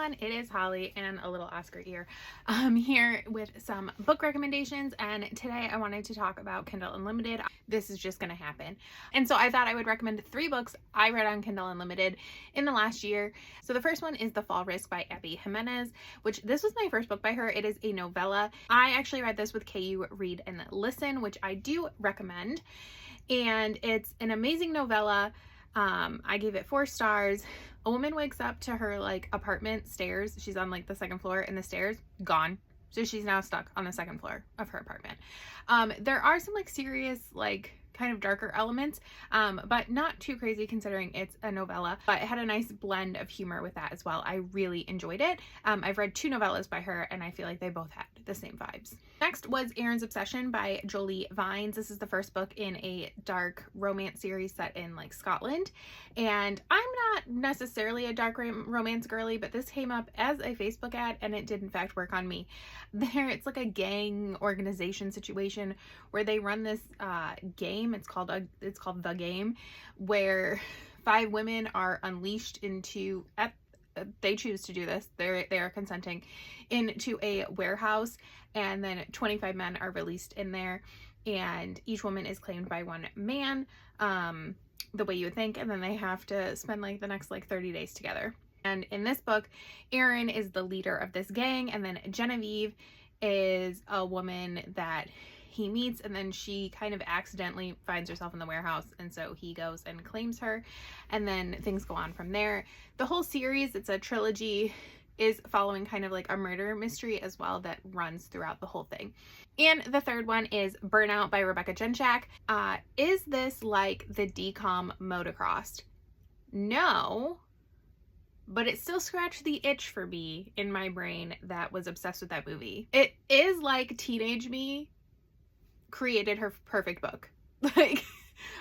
everyone, it is Holly and a little Oscar ear. I'm here with some book recommendations, and today I wanted to talk about Kindle Unlimited. This is just gonna happen. And so I thought I would recommend 3 books I read on Kindle Unlimited in the last year. So the first one is The Fall Risk by Jiminez, which this was my first book by her. It is a novella. I actually read this with KU Read and Listen, which I do recommend. And it's an amazing novella. I gave it 4 stars. A woman wakes up to her like apartment stairs. She's on like the 2nd floor, and the stairs gone. So she's now stuck on the 2nd floor of her apartment. There are some like serious, like kind of darker elements, but not too crazy considering it's a novella, but it had a nice blend of humor with that as well. I really enjoyed it. I've read 2 novellas by her, and I feel like they both had the same vibes. Next was Arran's Obsession by Jolie. This is the first book in a dark romance series set in like Scotland, and I'm not necessarily a dark romance girly, but this came up as a Facebook ad, and it did in fact work on me. It's like a gang organization situation where they run this game. It's called The Game, where 5 women are unleashed into, they choose to do this, they are consenting, into a warehouse, and then 25 men are released in there, and each woman is claimed by 1 man, the way you would think, and then they have to spend like the next like 30 days together. And in this book, Arran is the leader of this gang, and then Genevieve is a woman that he meets, and then she kind of accidentally finds herself in the warehouse, and so he goes and claims her, and then things go on from there. The whole series, it's a trilogy, is following kind of like a murder mystery as well that runs throughout the whole thing. And the third one is Burnout by Jenshak. Is this like the DCOM motocrossed? No, but it still scratched the itch for me in my brain that was obsessed with that movie. It is like teenage me created her perfect book. Like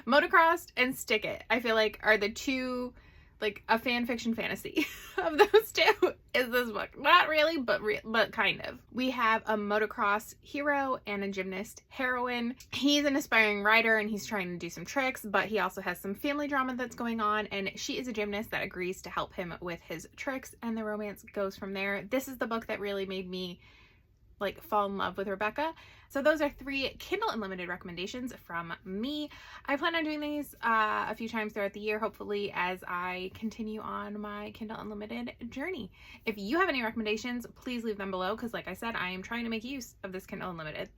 motocrossed and stick it, I feel like, are the 2, like a fan fiction fantasy of those 2 is this book. Not really, but kind of. We have a motocross hero and a gymnast heroine. He's an aspiring rider and he's trying to do some tricks, but he also has some family drama that's going on, and she is a gymnast that agrees to help him with his tricks, and the romance goes from there. This is the book that really made me like fall in love with Rebecca. So those are 3 Kindle Unlimited recommendations from me. I plan on doing these a few times throughout the year, hopefully, as I continue on my Kindle Unlimited journey. If you have any recommendations, please leave them below, because like I said, I am trying to make use of this Kindle Unlimited.